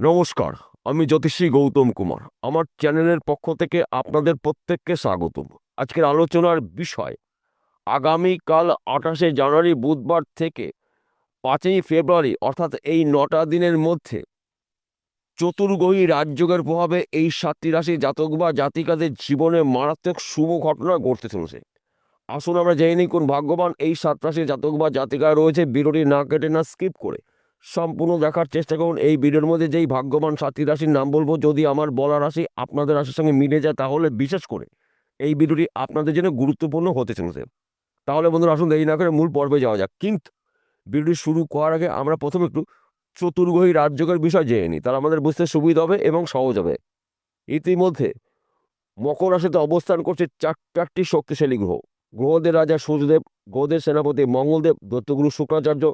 নমস্কার, আমি জ্যোতিষী গৌতম কুমার। আমার চ্যানেলের পক্ষ থেকে আপনাদের প্রত্যেককে স্বাগতম। আজকের আলোচনার বিষয় আগামীকাল 28শে জানুয়ারি বুধবার থেকে 5ই ফেব্রুয়ারি অর্থাৎ এই 9টা দিনের মধ্যে চতুর্গ্রহী রাজযোগের প্রভাবে এই 7টি রাশি জাতক বা জাতিকাদের জীবনে মারাত্মক শুভ ঘটনা ঘটতে চলেছে। আসুন আমরা জেনে নিই কোন ভাগ্যবান এই 7 রাশির জাতক বা জাতিকা রয়েছে। ভিডিওটি না কেটে না স্কিপ করে সম্পূর্ণ দেখার চেষ্টা করুন। এই ভিডিওর মধ্যে যেই ভাগ্যবান 7টি রাশির নাম বলবো, যদি আমার বলা রাশি আপনাদের রাশির সঙ্গে মিলে যায় তাহলে বিশেষ করে এই ভিডিওটি আপনাদের জন্য গুরুত্বপূর্ণ হতে চলেছে। তাহলে বন্ধুরা আসুন দেরি না করে মূল পর্বে যাওয়া যাক। কিন্তু ভিডিওটি শুরু করার আগে আমরা প্রথমে একটু চতুর্গ্রহী রাজযোগের বিষয় জেনে নিই, তাহলে আমাদের বুঝতে সুবিধা হবে এবং সহজ হবে। ইতিমধ্যে মকর রাশিতে অবস্থান করছে চারটি শক্তিশালী গ্রহ। গ্রহদের রাজা সূর্যদেব, গ্রহদের সেনাপতি মঙ্গলদেব, দৈত্যগুরু শুক্রাচার্য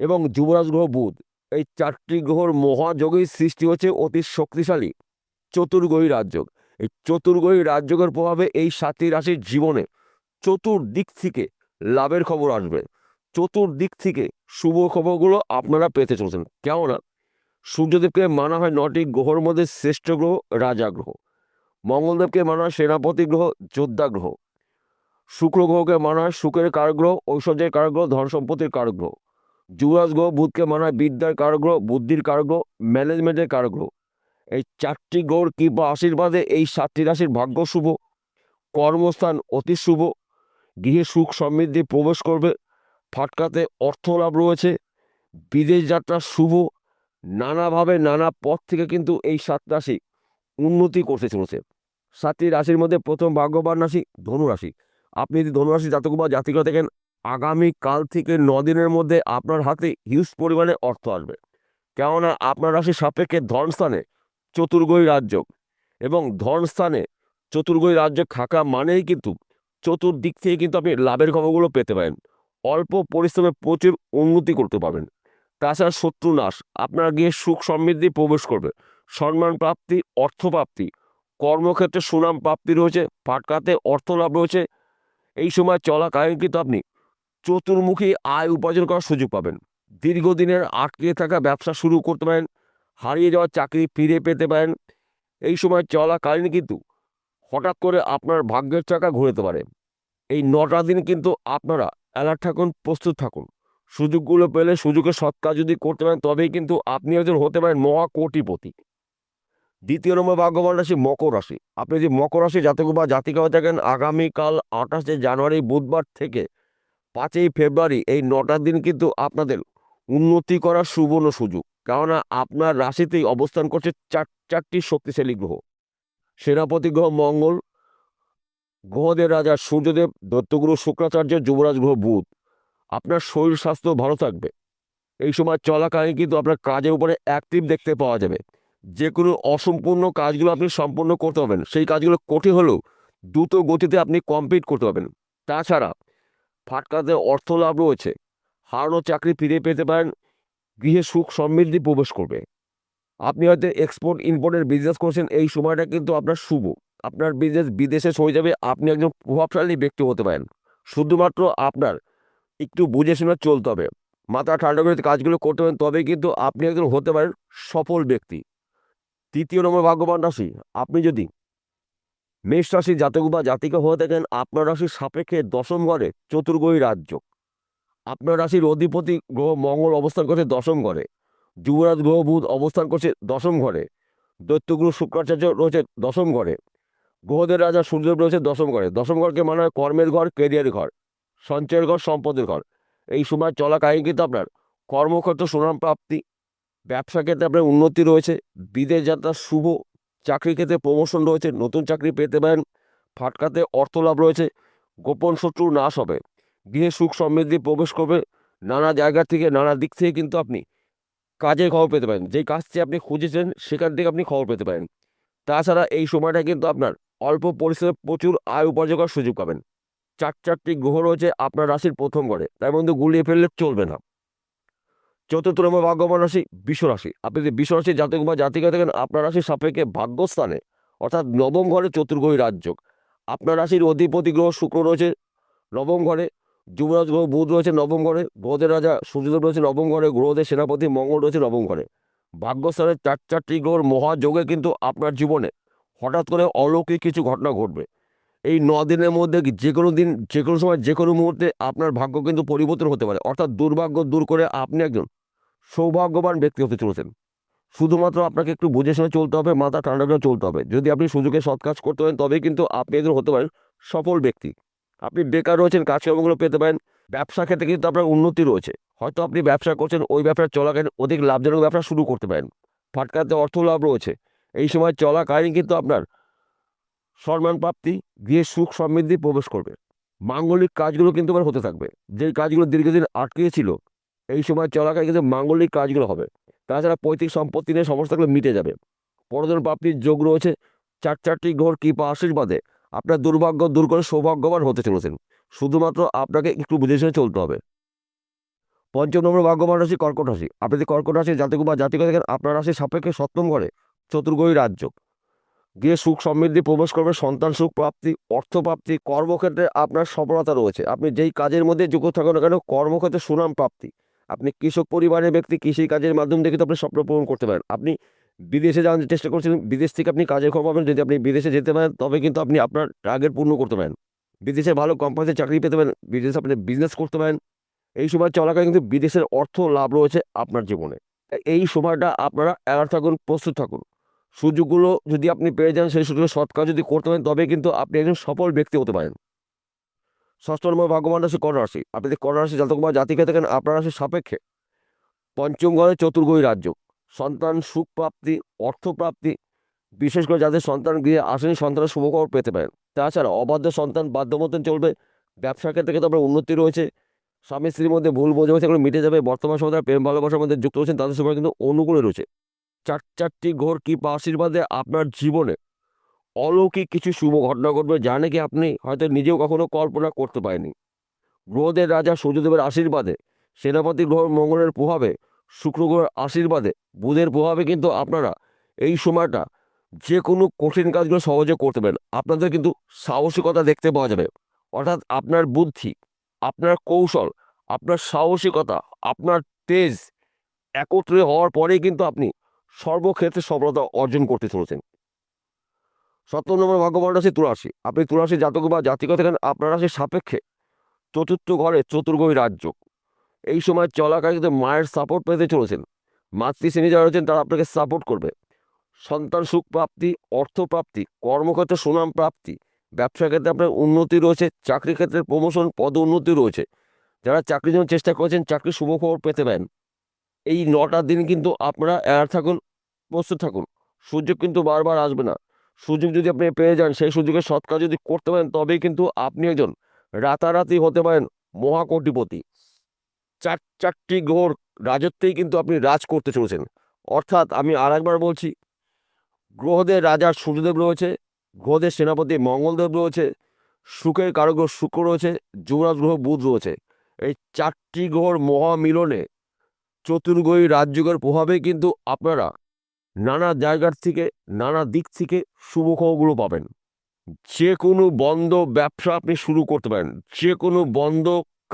এবং যুবরাজ গ্রহ বুধ। এই 4টি গ্রহর মহাযোগেই সৃষ্টি হচ্ছে অতি শক্তিশালী চতুর্গ্রহী রাজযোগ। এই চতুর্গ্রহী রাজযোগের প্রভাবে এই 7টি রাশির জীবনে চতুর্দিক থেকে লাভের খবর আসবে। চতুর্দিক থেকে শুভ খবরগুলো আপনারা পেতে চলছেন। কেননা সূর্যদেবকে মানা হয় 9টি গ্রহর মধ্যে শ্রেষ্ঠ গ্রহ, রাজা গ্রহ। মঙ্গলদেবকে মানা হয় সেনাপতি গ্রহ, যোদ্ধা গ্রহ। শুক্র গ্রহকে মানা হয় সুখের কারক গ্রহ, ঐশ্বর্যের কারক গ্রহ, ধন সম্পত্তির কারক গ্রহ। যুবরাজ গ্রহ বুধকে মানা হয় বিদ্যার কারক গ্রহ, বুদ্ধির কারক গ্রহ, ম্যানেজমেন্টের কারক গ্রহ। এই 4টি গ্রহর কৃপা আশীর্বাদে এই 7টি রাশির ভাগ্য শুভ, কর্মস্থান অতি শুভ, গৃহে সুখ সমৃদ্ধি প্রবেশ করবে, ফাটকাতে অর্থ লাভ রয়েছে, বিদেশ যাত্রা শুভ। নানাভাবে নানা পথ থেকে কিন্তু এই 7 রাশি উন্নতি করতে চলেছে। 7টি রাশির মধ্যে প্রথম ভাগ্যবান রাশি ধনুরাশি। আপনি যদি ধনুরাশি জাতক বা জাতিকা দেখেন, আগামীকাল থেকে 9 দিনের মধ্যে আপনার হাতে হিউজ পরিমাণে অর্থ আসবে। কেননা আপনার রাশির সাপেক্ষে ধনস্থানে চতুর্গ্রহী রাজযোগ, এবং ধনস্থানে চতুর্গ্রহী রাজযোগ থাকা মানেই কিন্তু চতুর্দিক থেকে কিন্তু আপনি লাভের খবরগুলো পেতে পারেন। অল্প পরিশ্রমে প্রচুর উন্নতি করতে পারবেন। তাছাড়া শত্রু নাশ, আপনার গিয়ে সুখ সমৃদ্ধি প্রবেশ করবে, সম্মান প্রাপ্তি, অর্থপ্রাপ্তি, কর্মক্ষেত্রে সুনাম প্রাপ্তি রয়েছে, ফাটকাতে অর্থ লাভ রয়েছে। এই সময় চলাকালীন কিন্তু আপনি চতুর্মুখী আয় উপার্জন করার সুযোগ পাবেন। দীর্ঘদিনের আটকে থাকা ব্যবসা শুরু করতে পারেন, হারিয়ে যাওয়া চাকরি ফিরে পেতে পারেন। এই সময় চলাকালীন কিন্তু হঠাৎ করে আপনার ভাগ্যের চাকা ঘুরতে পারে। এই 9টা দিন কিন্তু আপনারা অ্যালার্ট থাকুন, প্রস্তুত থাকুন। সুযোগগুলো পেলে সুযোগের সৎ কাজ যদি করতে পারেন তবেই কিন্তু আপনি একজন হতে পারেন মহা কোটিপতি। দ্বিতীয় নম্বর ভাগ্যবান রাশি মকর রাশি। আপনি যে মকর রাশি জাতক বা জাতিকা হয়ে থাকেন, আগামীকাল 28শে জানুয়ারি বুধবার থেকে 5ই ফেব্রুয়ারি এই 9টা দিন কিন্তু আপনাদের উন্নতি করার সুবর্ণ সুযোগ। কেননা আপনার রাশিতেই অবস্থান করছে চারটি শক্তিশালী গ্রহ। সেনাপতি গ্রহ মঙ্গল, গ্রহদের রাজা সূর্যদেব, দৈত্যগুরু শুক্রাচার্য, যুবরাজ গ্রহ বুধ। আপনার শরীর স্বাস্থ্য ভালো থাকবে। এই সময় চলাকালীন কিন্তু আপনার কাজের উপরে অ্যাক্টিভ দেখতে পাওয়া যাবে। যে কোনো অসম্পূর্ণ কাজগুলো আপনি সম্পূর্ণ করতে পারবেন। সেই কাজগুলো কঠিন হলেও দ্রুত গতিতে আপনি কমপ্লিট করতে পারবেন। তাছাড়া ফাটকাতে অর্থ লাভ রয়েছে, হারানো চাকরি ফিরে পেতে পারেন, গৃহে সুখ সমৃদ্ধি প্রবেশ করবে। আপনি হয়তো এক্সপোর্ট ইম্পোর্টের বিজনেস করছেন, এই সময়টা কিন্তু আপনার শুভ। আপনার বিজনেস বিদেশে হয়ে যাবে, আপনি একজন প্রভাবশালী ব্যক্তি হতে পারেন। শুধুমাত্র আপনার একটু বুঝে শুনে চলতে হবে, মাথা ঠান্ডা করে কাজগুলো করতে পারেন, তবেই কিন্তু আপনি একজন হতে পারেন সফল ব্যক্তি। তৃতীয় নম্বর ভাগ্যবান রাশি, আপনি যদি মেষ রাশি জাতক বা জাতিকা হয়ে থাকেন, আপনার রাশির সাপেক্ষে 10ম ঘরে চতুর্গ্রহী রাজযোগ। আপনার রাশির অধিপতি গ্রহ মঙ্গল অবস্থান করছে 10ম ঘরে, যুবরাজ গ্রহ বুধ অবস্থান করছে 10ম ঘরে, দৈত্যগুরু শুক্রাচার্য রয়েছে 10ম ঘরে, গ্রহদের রাজা সূর্যদেব রয়েছে 10ম ঘরে। 10ম ঘরকে মানা হয় কর্মের ঘর, কেরিয়ারের ঘর, সঞ্চয়ের ঘর, সম্পদের ঘর। এই সময় চলাকালীন কিন্তু আপনার কর্মক্ষেত্রে সুনাম প্রাপ্তি, ব্যবসা ক্ষেত্রে আপনার উন্নতি রয়েছে, বিদেশ যাত্রা শুভ, চাকরি ক্ষেত্রে প্রমোশন রয়েছে, নতুন চাকরি পেতে পারেন, ফাটকাতে অর্থ লাভ রয়েছে, গোপন শত্রু নাশ হবে, গৃহে সুখ সমৃদ্ধি প্রবেশ করবে। নানা জায়গা থেকে নানা দিক থেকে কিন্তু আপনি কাজের খবর পেতে পারেন। যেই কাজটি আপনি খুঁজেছেন সেখান থেকে আপনি খবর পেতে পারেন। তাছাড়া এই সময়টা কিন্তু আপনার অল্প পরিশ্রমে প্রচুর আয় উপার্জন করার সুযোগ পাবেন। চারটি গ্রহ রয়েছে আপনার রাশির প্রথম ঘরে, তার মধ্যে গুলিয়ে ফেললে চলবে না। চতুর্থ নম্বর ভাগ্যবান রাশি বৃষ রাশি। আপনি যদি বৃষ রাশির জাতক বা জাতিকা থাকেন, আপনার রাশির সাপেক্ষে ভাগ্যস্থানে অর্থাৎ 9ম ঘরে চতুর্গ্রহী রাজযোগ। আপনার রাশির অধিপতি গ্রহ শুক্র রয়েছে 9ম ঘরে, যুবরাজ গ্রহ বুধ রয়েছে 9ম ঘরে, গ্রহদের রাজা সূর্যদেব রয়েছে 9ম ঘরে, গ্রহদের সেনাপতি মঙ্গল রয়েছে 9ম ঘরে। ভাগ্যস্থানের চারটি গ্রহর মহাযোগে কিন্তু আপনার জীবনে হঠাৎ করে অলৌকিক কিছু ঘটনা ঘটবে। এই 9 দিনের মধ্যে যে কোনো দিন, যে কোনো সময়, যে কোনো মুহূর্তে আপনার ভাগ্য কিন্তু পরিবর্তন হতে পারে। অর্থাৎ দুর্ভাগ্য দূর করে আপনি একজন সৌভাগ্যবান ব্যক্তি হতে চলেছেন। শুধুমাত্র আপনাকে একটু বুঝে শুনে চলতে হবে, মাথা ঠান্ডা করে চলতে হবে। যদি আপনি সুযোগে সৎ কাজ করতে পারেন তবেই কিন্তু আপনি একজন হতে পারেন সফল ব্যক্তি। আপনি বেকার রয়েছেন, কাজকর্মগুলো পেতে পারেন। ব্যবসা ক্ষেত্রে কিন্তু আপনার উন্নতি রয়েছে। হয়তো আপনি ব্যবসা করছেন, ওই ব্যবসা চলাকালীন অধিক লাভজনক ব্যবসা শুরু করতে পারেন। ফাটকাতে অর্থ লাভ রয়েছে। এই সময় চলাকালীন কিন্তু আপনার সম্মান প্রাপ্তি, গৃহে সুখ সমৃদ্ধি প্রবেশ করবে। মাঙ্গলিক কাজগুলো কিন্তু এবার হতে থাকবে। যেই কাজগুলো দীর্ঘদিন আটকে ছিল, এই সময় চলাকালীন কিন্তু মাঙ্গলিক কাজগুলো হবে। তাছাড়া পৈতৃক সম্পত্তি নিয়ে সমস্যাগুলো মিটে যাবে। পরধন প্রাপ্তির যোগ রয়েছে। চারটি গ্রহর কৃপা আশীর্বাদে আপনার দুর্ভাগ্য দূর করে সৌভাগ্যবান হতে চলেছেন। শুধুমাত্র আপনাকে একটু বুঝে শুনে চলতে হবে। পঞ্চম নম্বর ভাগ্যবান রাশি কর্কট রাশি। আপনি যদি কর্কট রাশির জাতক বা জাতিকা দেখেন, আপনার রাশির সাপেক্ষে সপ্তম ঘরে চতুর্গ্রহী রাজ্য, গিয়ে সুখ সমৃদ্ধি প্রবেশ করবে, সন্তান সুখ প্রাপ্তি, অর্থপ্রাপ্তি, কর্মক্ষেত্রে আপনার সফলতা রয়েছে। আপনি যেই কাজের মধ্যে যুক্ত থাকুন না কেন, কর্মক্ষেত্রে সুনাম প্রাপ্তি। আপনি কৃষক পরিবারের ব্যক্তি, কৃষি কাজের মাধ্যম থেকে তো আপনি স্বপ্ন পূরণ করতে পারেন। আপনি বিদেশে যাওয়ার চেষ্টা করছেন, বিদেশ থেকে আপনি কাজের খবর পাবেন। যদি আপনি বিদেশে যেতে পারেন তবে কিন্তু আপনি আপনার টার্গেট পূর্ণ করতে পারেন। বিদেশে ভালো কোম্পানিতে চাকরি পেতে পারেন, বিদেশে আপনি বিজনেস করতে পারেন। এই সময় চলাকালীন কিন্তু বিদেশের অর্থ লাভ রয়েছে আপনার জীবনে। এই সময়টা আপনারা অ্যালার্ট থাকুন, প্রস্তুত থাকুন। সুযোগগুলো যদি আপনি পেয়ে যান, সেই সুযোগে সৎ কাজ যদি করতে পারেন তবে কিন্তু আপনি একজন সফল ব্যক্তি হতে পারেন। ষষ্ঠ নম্বর ভাগ্যবান রাশি কন্যা রাশি। আপনি যদি কন্যা রাশি জাতক বা জাতিকে থাকেন, আপনার রাশির সাপেক্ষে পঞ্চম ঘরে চতুর্গ্রহী রাজ্য, সন্তান সুখ প্রাপ্তি, অর্থপ্রাপ্তি, বিশেষ করে যাদের সন্তান গৃহে আসেনি, সন্তানের শুভখবর পেতে পারেন। তাছাড়া অবাধ্য সন্তান বাধ্য মতন চলবে। ব্যবসার ক্ষেত্রে কিন্তু আপনার উন্নতি রয়েছে। স্বামী স্ত্রীর মধ্যে ভুল বোঝাবুঝি এগুলো মিটে যাবে। বর্তমান সময় যারা প্রেম ভালোবাসার মধ্যে যুক্ত রয়েছেন তাদের সময় কিন্তু অনুকূলে রয়েছে। চারটি ঘোর কৃপা আশীর্বাদে আপনার জীবনে অলৌকিক কিছু শুভ ঘটনা ঘটবে, যা নাকি আপনি হয়তো নিজেও কখনো কল্পনা করতে পারেনি। গ্রহদের রাজা সূর্যদেবের আশীর্বাদে, সেনাপতি গ্রহ মঙ্গলের প্রভাবে, শুক্র গ্রহের আশীর্বাদে, বুধের প্রভাবে কিন্তু আপনারা এই সময়টা যে কোনো কঠিন কাজগুলো সহজে করতে পারেন। আপনাদের কিন্তু সাহসিকতা দেখতে পাওয়া যাবে। অর্থাৎ আপনার বুদ্ধি, আপনার কৌশল, আপনার সাহসিকতা, আপনার তেজ একত্রে হওয়ার পরেই কিন্তু আপনি সর্বক্ষেত্রে সফলতা অর্জন করতে চলেছেন। সপ্তম নম্বর ভাগ্যবান রাশি তুলা রাশি। আপনি তুলা রাশির জাতক বা জাতিকা থাকেন, আপনার রাশির সাপেক্ষে চতুর্থ ঘরে চতুর্গ্রহী রাজ্য। এই সময় চলাকালীন কিন্তু মায়ের সাপোর্ট পেতে চলেছেন। মাতৃশ্রেণী যারা রয়েছেন তারা আপনাকে সাপোর্ট করবে। সন্তান সুখ প্রাপ্তি, অর্থপ্রাপ্তি, কর্মক্ষেত্রে সুনাম প্রাপ্তি, ব্যবসা ক্ষেত্রে আপনার উন্নতি রয়েছে, চাকরি ক্ষেত্রে প্রমোশন, পদ উন্নতি রয়েছে। যারা চাকরির জন্য চেষ্টা করেছেন, চাকরির শুভখবর পেতে পারেন। এই 9টা দিন কিন্তু আপনারা অ্যালার্ট থাকুন, প্রস্তুত থাকুন। সুযোগ কিন্তু বারবার আসবে না। সুযোগ যদি আপনি পেয়ে যান, সেই সুযোগে সৎ কাজ যদি করতে পারেন তবেই কিন্তু আপনি একজন রাতারাতি হতে পারেন মহাকোটিপতি। চারটি গ্রহর রাজত্বেই কিন্তু আপনি রাজ করতে চলেছেন। অর্থাৎ আমি আরেকবার বলছি, গ্রহদের রাজা সূর্যদেব রয়েছে, গ্রহদের সেনাপতি মঙ্গলদেব রয়েছে, সুখের কারগ্রহ শুক্র রয়েছে, যুবরাজ গ্রহ বুধ রয়েছে। এই চারটি গ্রহর মহামিলনে চতুর্গ্রহী রাজযোগের প্রভাবে কিন্তু আপনারা নানা জায়গার থেকে, নানা দিক থেকে শুভ খবরগুলো পাবেন। যে কোনো বন্ধ ব্যবসা আপনি শুরু করতে পারেন, যে কোনো বন্ধ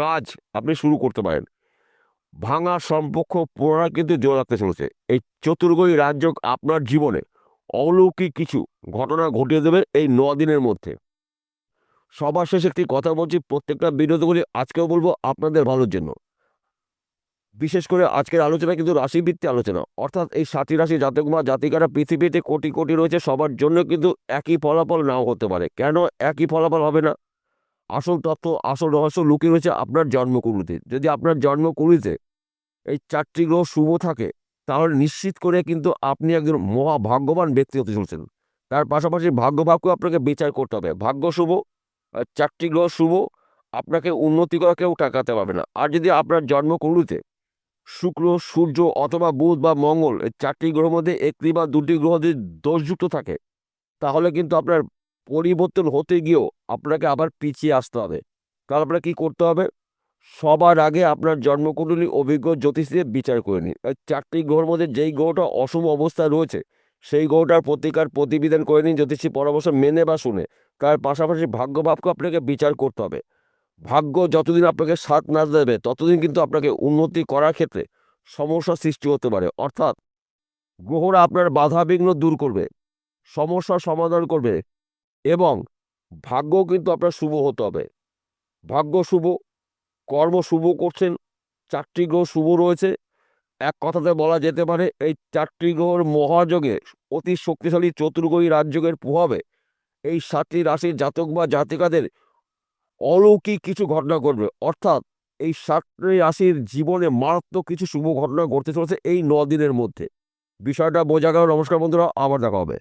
কাজ আপনি শুরু করতে পারেন। ভাঙা সম্পর্ক পুনরায় কিন্তু জোড়া রাখতে চলেছে। এই চতুর্গ্রহী রাজযোগ আপনার জীবনে অলৌকিক কিছু ঘটনা ঘটিয়ে দেবে এই 9 দিনের মধ্যে। সবার শেষে একটি কথা বলছি, প্রত্যেকটা ভিডিওতে আজকেও বলবো আপনাদের ভালোর জন্য। বিশেষ করে আজকের আলোচনা কিন্তু রাশিভিত্তিক আলোচনা। অর্থাৎ এই 7টি রাশি জাতক বা জাতিকারা পৃথিবীতে কোটি কোটি রয়েছে, সবার জন্য কিন্তু একই ফলাফল নাও হতে পারে। কেন একই ফলাফল হবে না? আসল তত্ত্ব, আসল রহস্য লুকিয়ে রয়েছে আপনার জন্মকুণ্ডলিতে। যদি আপনার জন্মকুণ্ডলিতে এই 4টি গ্রহ শুভ থাকে, তাহলে নিশ্চিত করে কিন্তু আপনি একজন মহাভাগ্যবান ব্যক্তি হতে চলছেন। তার পাশাপাশি ভাগ্যভাগকেও আপনাকে বিচার করতে হবে। ভাগ্য শুভ, 4টি গ্রহ শুভ, আপনাকে উন্নতি করা কেউ টাকাতে পারবে না। আর যদি আপনার জন্মকুণ্ডলিতে শুক্র, সূর্য অথবা বুধ বা মঙ্গল, এই 4টি গ্রহের মধ্যে একটি বা 2টি গ্রহ যদি দোষযুক্ত থাকে, তাহলে কিন্তু আপনার পরিবর্তন হতে গিয়েও আপনাকে আবার পিছিয়ে আসতে হবে। তাহলে আপনার কী করতে হবে? সবার আগে আপনার জন্মকুণ্ডলী অভিজ্ঞ জ্যোতিষ দিয়ে বিচার করে নিন। এই 4টি গ্রহের মধ্যে যেই গ্রহটা অশুভ অবস্থায় রয়েছে, সেই গ্রহটার প্রতিকার প্রতিবিধান করে নিন জ্যোতিষী পরামর্শ মেনে বা শুনে। তার পাশাপাশি ভাগ্যভাবকে আপনাকে বিচার করতে হবে। ভাগ্য যতদিন আপনাকে সাথ না দেবে, ততদিন কিন্তু আপনাকে উন্নতি করার ক্ষেত্রে সমস্যার সৃষ্টি হতে পারে। অর্থাৎ গ্রহরা আপনার বাধা বিঘ্ন দূর করবে, সমস্যার সমাধান করবে এবং ভাগ্য কিন্তু আপনার শুভ হতে হবে। ভাগ্য শুভ, কর্ম শুভ করছেন, 4টি গ্রহ শুভ রয়েছে। এক কথাতে বলা যেতে পারে এই 4টি গ্রহর মহাযোগে অতি শক্তিশালী চতুর্গ্রহী রাজযোগের প্রভাবে এই 7টি রাশির জাতক বা জাতিকাদের অলৌকিক কিছু ঘটনা ঘটবে। অর্থাৎ এই 7টি রাশির জীবনে মারাত্মক কিছু শুভ ঘটনা ঘটতে চলেছে এই 9 দিনের মধ্যে। বিষয়টা বোঝা গেল। নমস্কার বন্ধুরা, আবার দেখা হবে।